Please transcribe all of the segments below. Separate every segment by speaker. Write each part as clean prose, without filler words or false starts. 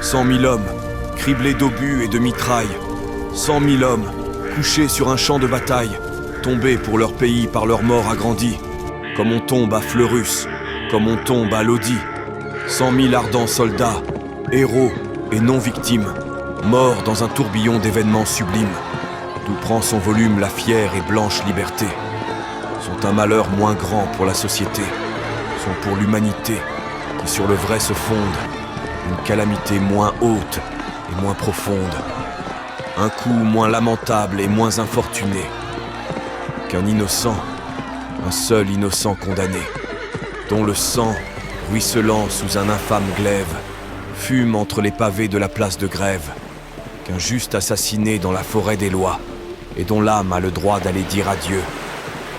Speaker 1: 100 000 hommes, criblés d'obus et de mitrailles. 100 000 hommes, couchés sur un champ de bataille, tombés pour leur pays par leur mort agrandie. Comme on tombe à Fleurus, comme on tombe à Lodi. 100 000 ardents soldats, héros et non-victimes, morts dans un tourbillon d'événements sublimes, d'où prend son volume la fière et blanche liberté, sont un malheur moins grand pour la société, sont pour l'humanité, qui sur le vrai se fonde, une calamité moins haute et moins profonde, un coup moins lamentable et moins infortuné, qu'un innocent, un seul innocent condamné, dont le sang, ruisselant sous un infâme glaive, fume entre les pavés de la place de Grève, qu'un juste assassiné dans la forêt des lois, et dont l'âme a le droit d'aller dire adieu.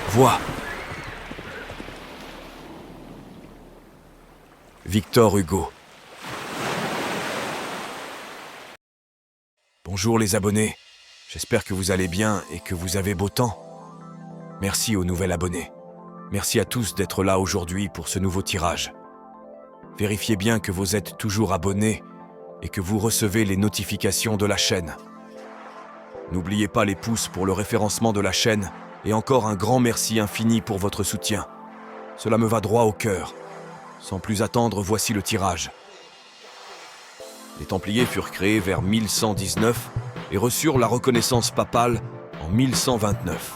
Speaker 1: Vois. Victor Hugo. Bonjour les abonnés, j'espère que vous allez bien et que vous avez beau temps. Merci aux nouveaux abonnés. Merci à tous d'être là aujourd'hui pour ce nouveau tirage. Vérifiez bien que vous êtes toujours abonnés et que vous recevez les notifications de la chaîne. N'oubliez pas les pouces pour le référencement de la chaîne et encore un grand merci infini pour votre soutien. Cela me va droit au cœur. Sans plus attendre, voici le tirage. Les Templiers furent créés vers 1119 et reçurent la reconnaissance papale en 1129.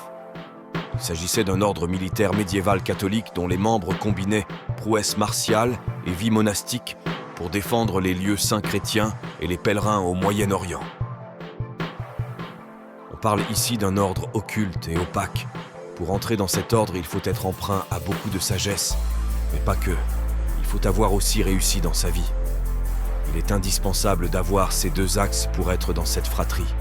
Speaker 1: Il s'agissait d'un ordre militaire médiéval catholique dont les membres combinaient prouesse martiale et vie monastique pour défendre les lieux saints chrétiens et les pèlerins au Moyen-Orient. On parle ici d'un ordre occulte et opaque. Pour entrer dans cet ordre, il faut être empreint à beaucoup de sagesse, mais pas que. Il faut avoir aussi réussi dans sa vie. Il est indispensable d'avoir ces deux axes pour être dans cette fratrie.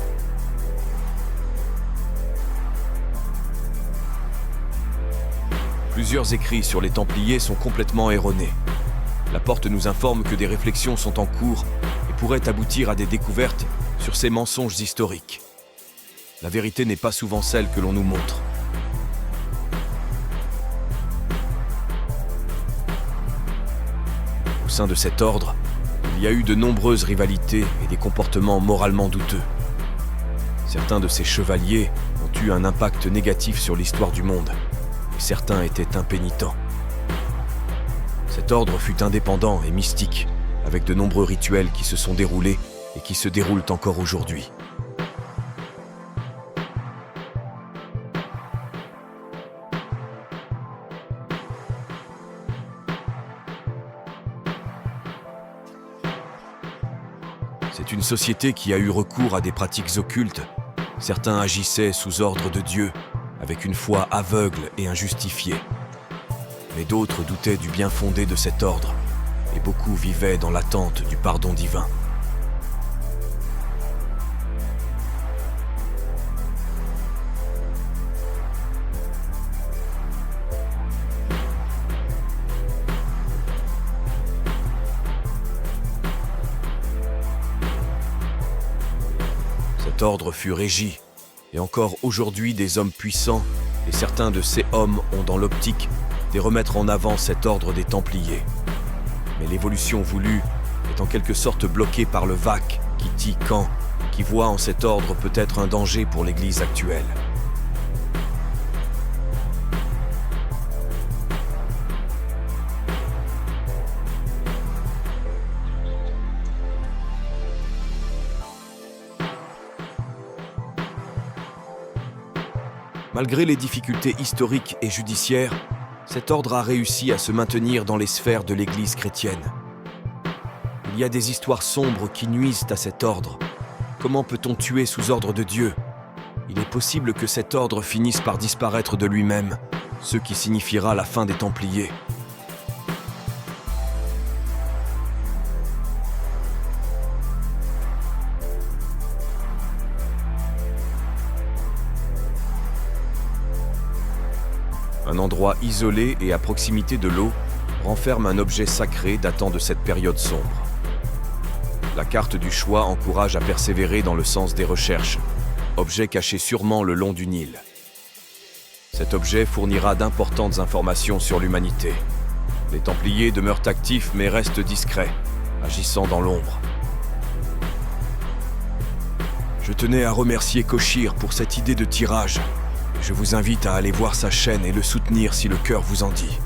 Speaker 1: Plusieurs écrits sur les Templiers sont complètement erronés. La Porte nous informe que des réflexions sont en cours et pourraient aboutir à des découvertes sur ces mensonges historiques. La vérité n'est pas souvent celle que l'on nous montre. Au sein de cet ordre, il y a eu de nombreuses rivalités et des comportements moralement douteux. Certains de ces chevaliers ont eu un impact négatif sur l'histoire du monde. Certains étaient impénitents. Cet ordre fut indépendant et mystique, avec de nombreux rituels qui se sont déroulés et qui se déroulent encore aujourd'hui. C'est une société qui a eu recours à des pratiques occultes. Certains agissaient sous ordre de Dieu, avec une foi aveugle et injustifiée. Mais d'autres doutaient du bien fondé de cet ordre, et beaucoup vivaient dans l'attente du pardon divin. Cet ordre fut régi. Et encore aujourd'hui, des hommes puissants, et certains de ces hommes ont dans l'optique de remettre en avant cet ordre des Templiers. Mais l'évolution voulue est en quelque sorte bloquée par le Vac, Kitty Khan, qui voit en cet ordre peut-être un danger pour l'Église actuelle. Malgré les difficultés historiques et judiciaires, cet ordre a réussi à se maintenir dans les sphères de l'Église chrétienne. Il y a des histoires sombres qui nuisent à cet ordre. Comment peut-on tuer sous ordre de Dieu? Il est possible que cet ordre finisse par disparaître de lui-même, ce qui signifiera la fin des Templiers. Un endroit isolé et à proximité de l'eau renferme un objet sacré datant de cette période sombre. La carte du choix encourage à persévérer dans le sens des recherches, objet caché sûrement le long du Nil. Cet objet fournira d'importantes informations sur l'humanité. Les Templiers demeurent actifs mais restent discrets, agissant dans l'ombre. Je tenais à remercier Koshir pour cette idée de tirage. Je vous invite à aller voir sa chaîne et le soutenir si le cœur vous en dit.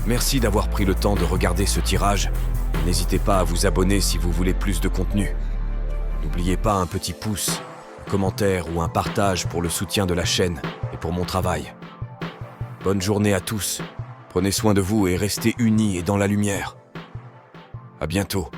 Speaker 1: Merci d'avoir pris le temps de regarder ce tirage. N'hésitez pas à vous abonner si vous voulez plus de contenu. N'oubliez pas un petit pouce, un commentaire ou un partage pour le soutien de la chaîne et pour mon travail. Bonne journée à tous. Prenez soin de vous et restez unis et dans la lumière. À bientôt.